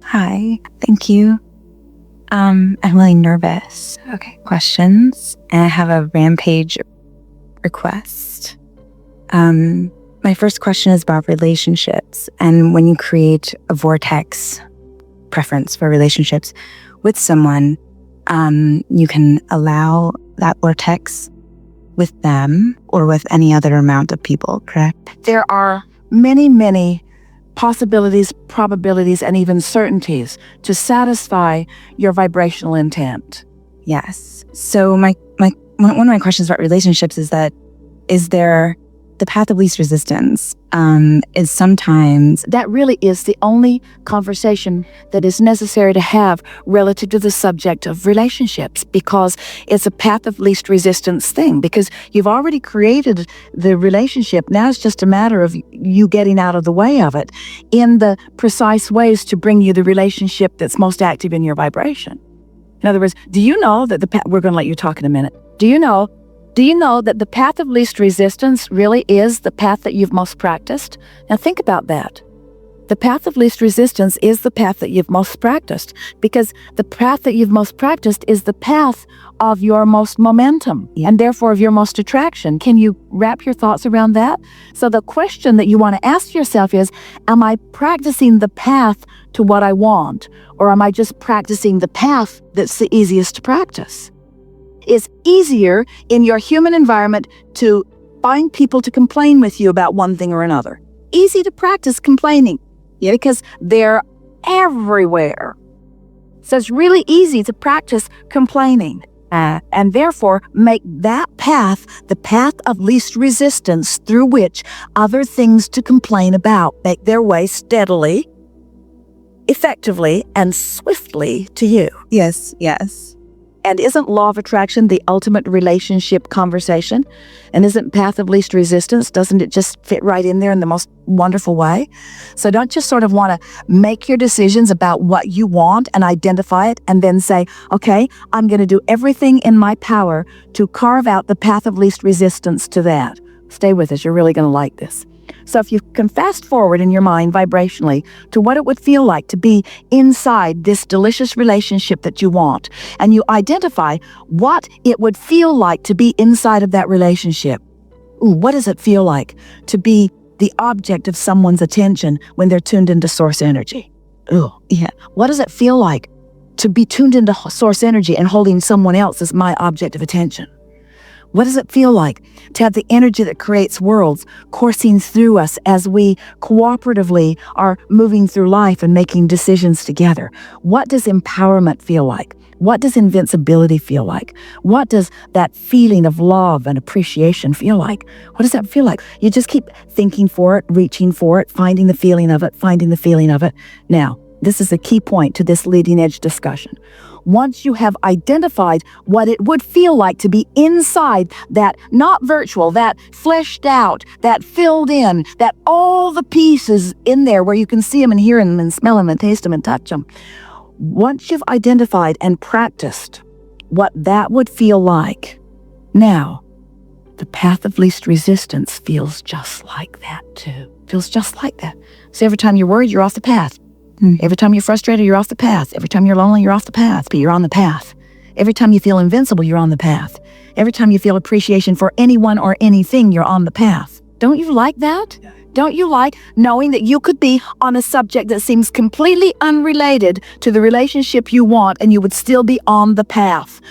Hi, thank you. I'm really nervous. Okay, questions. And I have a rampage request. My first question is about relationships. And when you create a vortex preference for relationships with someone, you can allow that vortex with them or with any other amount of people, correct? There are many, many possibilities, probabilities, and even certainties to satisfy your vibrational intent. Yes. So one of my questions about relationships is that, is there the path of least resistance is sometimes... That really is the only conversation that is necessary to have relative to the subject of relationships, because it's a path of least resistance thing, because you've already created the relationship. Now it's just a matter of you getting out of the way of it in the precise ways to bring you the relationship that's most active in your vibration. In other words, do you know that we're going to let you talk in a minute. Do you know that the path of least resistance really is the path that you've most practiced? Now think about that. The path of least resistance is the path that you've most practiced, because the path that you've most practiced is the path of your most momentum and therefore of your most attraction. Can you wrap your thoughts around that? So the question that you want to ask yourself is, am I practicing the path to what I want, or am I just practicing the path that's the easiest to practice? It's easier in your human environment to find people to complain with you about one thing or another. Easy to practice complaining, because they're everywhere. So it's really easy to practice complaining, and therefore make that path the path of least resistance through which other things to complain about make their way steadily, effectively, and swiftly to you. Yes. And isn't law of attraction the ultimate relationship conversation? And isn't path of least resistance, doesn't it just fit right in there in the most wonderful way? So don't just sort of want to make your decisions about what you want and identify it and then say, okay, I'm going to do everything in my power to carve out the path of least resistance to that. Stay with us. You're really going to like this. So if you can fast forward in your mind vibrationally to what it would feel like to be inside this delicious relationship that you want, and you identify what it would feel like to be inside of that relationship. Ooh, what does it feel like to be the object of someone's attention when they're tuned into source energy? Ooh, yeah. What does it feel like to be tuned into source energy and holding someone else as my object of attention? What does it feel like to have the energy that creates worlds coursing through us as we cooperatively are moving through life and making decisions together? What does empowerment feel like? What does invincibility feel like? What does that feeling of love and appreciation feel like? What does that feel like? You just keep thinking for it, reaching for it, finding the feeling of it. Now, this is a key point to this leading edge discussion. Once you have identified what it would feel like to be inside that, not virtual, that fleshed out, that filled in, that all the pieces in there where you can see them and hear them and smell them and taste them and touch them. Once you've identified and practiced what that would feel like, now the path of least resistance feels just like that too. Feels just like that. So every time you're worried, you're off the path. Every time you're frustrated, you're off the path. Every time you're lonely, you're off the path, but you're on the path. Every time you feel invincible, you're on the path. Every time you feel appreciation for anyone or anything, you're on the path. Don't you like that? Don't you like knowing that you could be on a subject that seems completely unrelated to the relationship you want, and you would still be on the path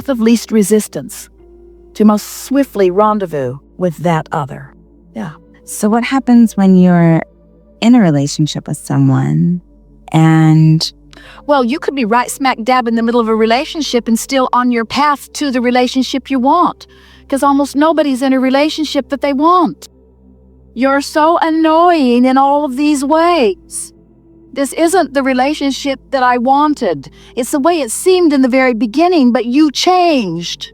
of least resistance to most swiftly rendezvous with that other? Yeah. So what happens when you're in a relationship with someone and... Well, you could be right smack dab in the middle of a relationship and still on your path to the relationship you want, because almost nobody's in a relationship that they want. You're so annoying in all of these ways. This isn't the relationship that I wanted. It's the way it seemed in the very beginning, but you changed.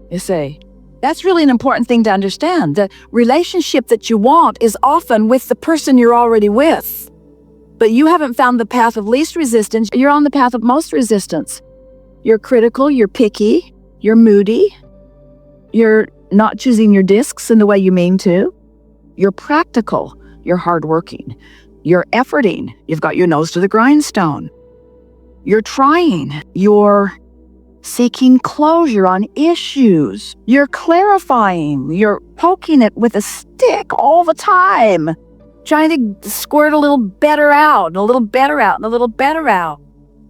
You see, that's really an important thing to understand. The relationship that you want is often with the person you're already with. But you haven't found the path of least resistance. You're on the path of most resistance. You're critical, you're picky, you're moody, you're not choosing your discs in the way you mean to. You're practical, you're hardworking. You're efforting. You've got your nose to the grindstone. You're trying. You're seeking closure on issues. You're clarifying. You're poking it with a stick all the time, trying to squirt a little better out, and a little better out, and a little better out.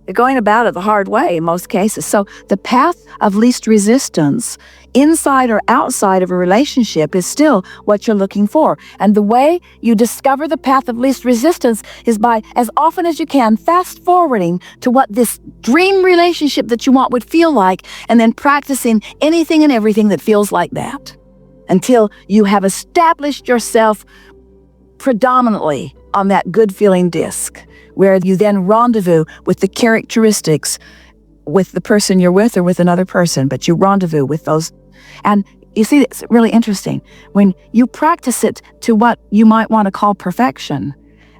You're going about it the hard way in most cases. So the path of least resistance, inside or outside of a relationship, is still what you're looking for. And the way you discover the path of least resistance is by, as often as you can, fast forwarding to what this dream relationship that you want would feel like, and then practicing anything and everything that feels like that until you have established yourself predominantly on that good feeling disc, where you then rendezvous with the characteristics with the person you're with or with another person, but you rendezvous with those. And you see, it's really interesting. When you practice it to what you might want to call perfection,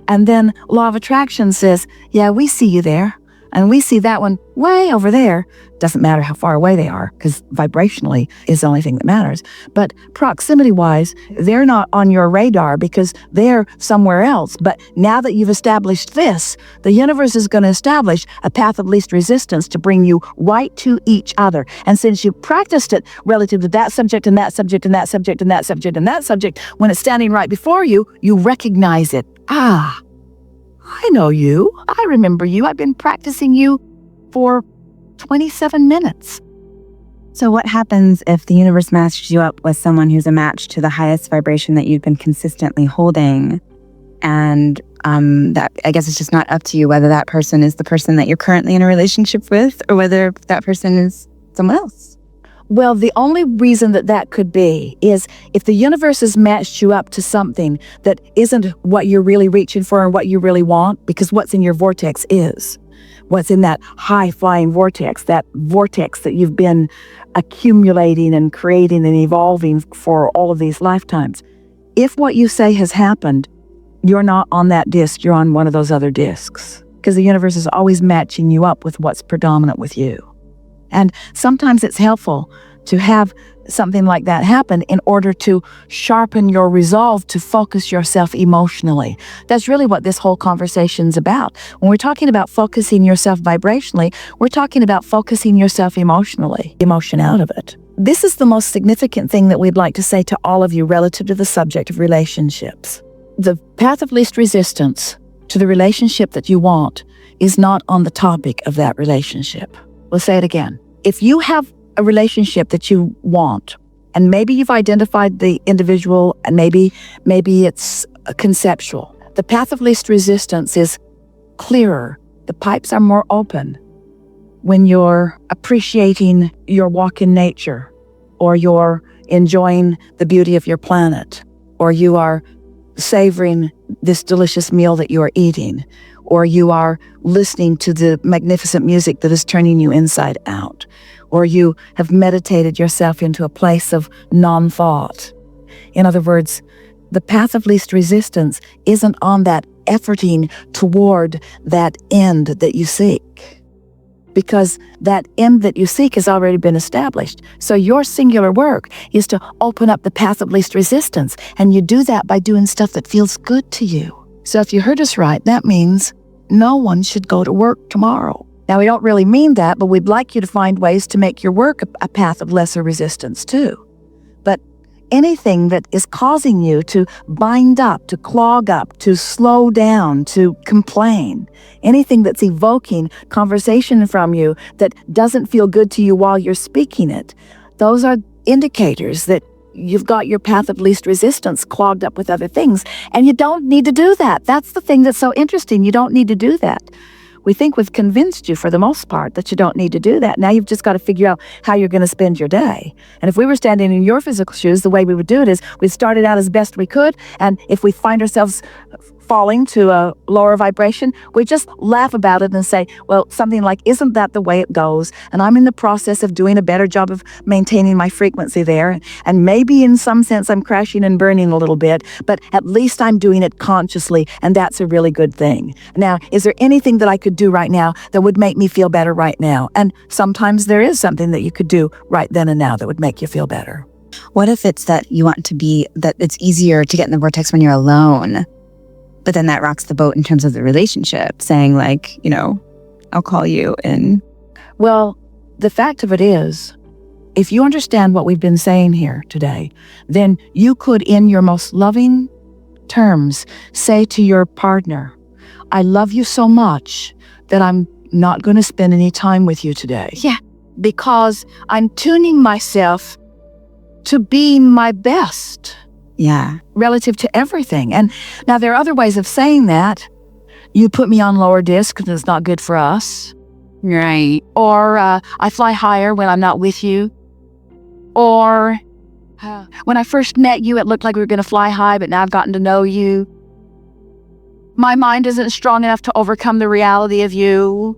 and then law of attraction says, yeah, we see you there, and we see that one way over there. Doesn't matter how far away they are, because vibrationally is the only thing that matters. But proximity-wise, they're not on your radar because they're somewhere else. But now that you've established this, the universe is going to establish a path of least resistance to bring you right to each other. And since you practiced it relative to that subject and that subject and that subject and that subject and that subject, when it's standing right before you, you recognize it. Ah, I know you. I remember you. I've been practicing you for 27 minutes. So what happens if the universe matches you up with someone who's a match to the highest vibration that you've been consistently holding? And that, I guess it's just not up to you whether that person is the person that you're currently in a relationship with or whether that person is someone else. Well, the only reason that that could be is if the universe has matched you up to something that isn't what you're really reaching for and what you really want, because what's in your vortex is. What's in that high-flying vortex that you've been accumulating and creating and evolving for all of these lifetimes. If what you say has happened, you're not on that disc, you're on one of those other discs, because the universe is always matching you up with what's predominant with you. And sometimes it's helpful to have something like that happen in order to sharpen your resolve to focus yourself emotionally. That's really what this whole conversation's about. When we're talking about focusing yourself vibrationally, we're talking about focusing yourself emotionally, emotion out of it. This is the most significant thing that we'd like to say to all of you relative to the subject of relationships. The path of least resistance to the relationship that you want is not on the topic of that relationship. We'll say it again. If you have a relationship that you want, and maybe you've identified the individual, and maybe it's conceptual, the path of least resistance is clearer. The pipes are more open when you're appreciating your walk in nature, or you're enjoying the beauty of your planet, or you are savoring this delicious meal that you are eating, or you are listening to the magnificent music that is turning you inside out, or you have meditated yourself into a place of non-thought. In other words, the path of least resistance isn't on that efforting toward that end that you seek, because that end that you seek has already been established. So your singular work is to open up the path of least resistance, and you do that by doing stuff that feels good to you. So if you heard us right, that means no one should go to work tomorrow. Now, we don't really mean that, but we'd like you to find ways to make your work a path of lesser resistance too. But anything that is causing you to bind up, to clog up, to slow down, to complain, anything that's evoking conversation from you that doesn't feel good to you while you're speaking it, those are indicators that you've got your path of least resistance clogged up with other things, and you don't need to do that. That's the thing that's so interesting. You don't need to do that. We think we've convinced you for the most part that you don't need to do that. Now you've just got to figure out how you're going to spend your day. And if we were standing in your physical shoes, the way we would do it is we'd start it out as best we could, and if we find ourselves falling to a lower vibration, we just laugh about it and say, well, something like, isn't that the way it goes? And I'm in the process of doing a better job of maintaining my frequency there. And maybe in some sense I'm crashing and burning a little bit, but at least I'm doing it consciously, and that's a really good thing. Now, is there anything that I could do right now that would make me feel better right now? And sometimes there is something that you could do right then and now that would make you feel better. What if it's that you want to be, that it's easier to get in the vortex when you're alone? But then that rocks the boat in terms of the relationship, saying like, I'll call you and... Well, the fact of it is, if you understand what we've been saying here today, then you could, in your most loving terms, say to your partner, I love you so much that I'm not going to spend any time with you today. Yeah. Because I'm tuning myself to be my best. Yeah. Relative to everything. And now there are other ways of saying that. You put me on lower disc because it's not good for us. Right. Or I fly higher when I'm not with you. Or when I first met you, it looked like we were going to fly high, but now I've gotten to know you. My mind isn't strong enough to overcome the reality of you.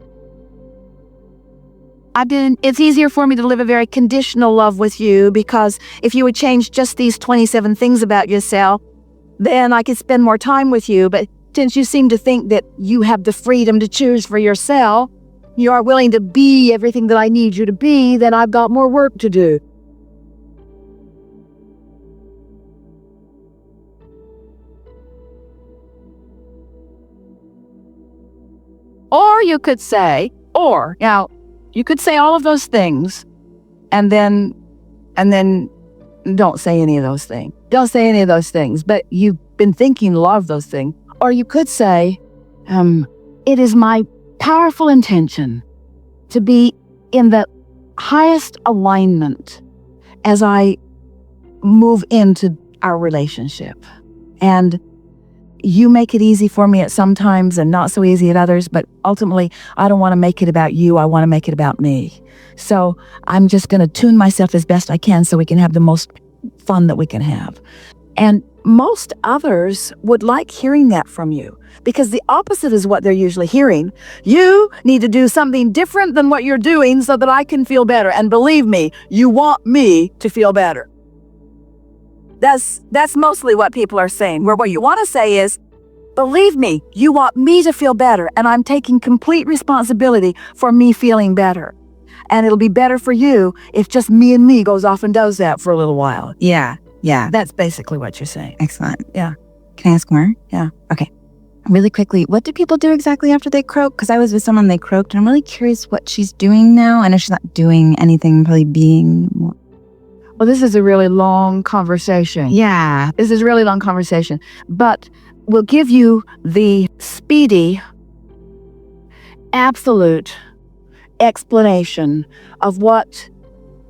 It's easier for me to live a very conditional love with you because if you would change just these 27 things about yourself, then I could spend more time with you. But since you seem to think that you have the freedom to choose for yourself, you are willing to be everything that I need you to be, then I've got more work to do. Or you could say, you could say all of those things and then don't say any of those things. Don't say any of those things, but you've been thinking a lot of those things. Or you could say, it is my powerful intention to be in the highest alignment as I move into our relationship. And you make it easy for me at some times and not so easy at others, but ultimately, I don't want to make it about you. I want to make it about me. So I'm just going to tune myself as best I can so we can have the most fun that we can have. And most others would like hearing that from you because the opposite is what they're usually hearing. You need to do something different than what you're doing so that I can feel better. And believe me, you want me to feel better. That's mostly what people are saying, where what you want to say is, believe me, you want me to feel better, and I'm taking complete responsibility for me feeling better. And it'll be better for you if just me and me goes off and does that for a little while. Yeah. That's basically what you're saying. Excellent. Yeah. Can I ask more? Yeah. Okay. Really quickly, what do people do exactly after they croak? Because I was with someone, they croaked, and I'm really curious what she's doing now. I know she's not doing anything, probably being more. Well, this is a really long conversation. Yeah. This is a really long conversation. But we'll give you the speedy, absolute explanation of what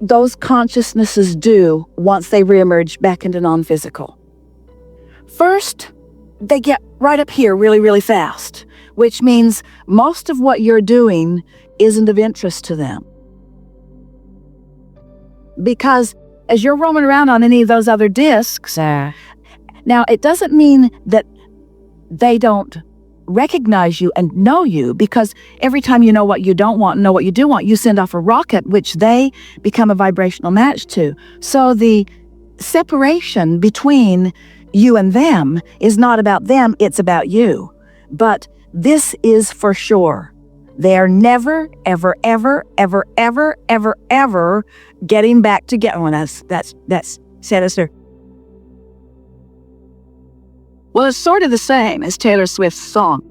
those consciousnesses do once they reemerge back into non-physical. First, they get right up here really, really fast, which means most of what you're doing isn't of interest to them. Because as you're roaming around on any of those other discs, now it doesn't mean that they don't recognize you and know you, because every time you know what you don't want and know what you do want, you send off a rocket, which they become a vibrational match to. So the separation between you and them is not about them, it's about you. But this is for sure. They are never, ever, ever, ever, ever, ever, ever getting back together. Well, that's sinister. Well, it's sort of the same as Taylor Swift's song.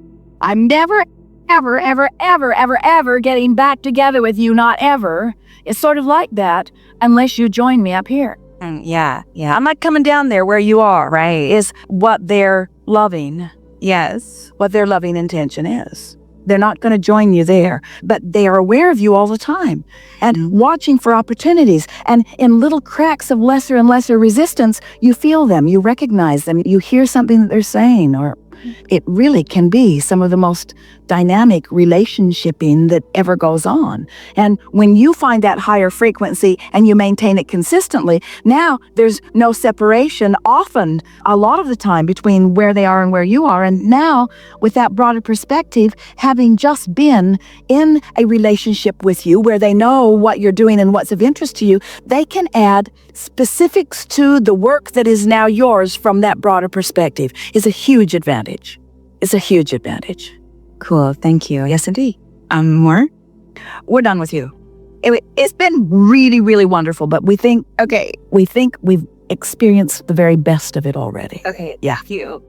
I'm never, ever, ever, ever, ever, ever getting back together with you, not ever. It's sort of like that unless you join me up here. Yeah. I'm not coming down there where you are, Right. is what they're loving. Yes. What their loving intention is. They're not going to join you there, but they are aware of you all the time and watching for opportunities. And in little cracks of lesser and lesser resistance, you feel them, you recognize them, you hear something that they're saying, or it really can be some of the most dynamic relationshiping that ever goes on. And when you find that higher frequency and you maintain it consistently, now there's no separation often, a lot of the time, between where they are and where you are. And now, with that broader perspective, having just been in a relationship with you where they know what you're doing and what's of interest to you, they can add specifics to the work that is now yours from that broader perspective. Is a huge advantage. It's a huge advantage. Cool. Thank you. Yes, indeed. More? We're done with you. It's been really, really wonderful, but we think we've experienced the very best of it already. Okay. Yeah. Thank you.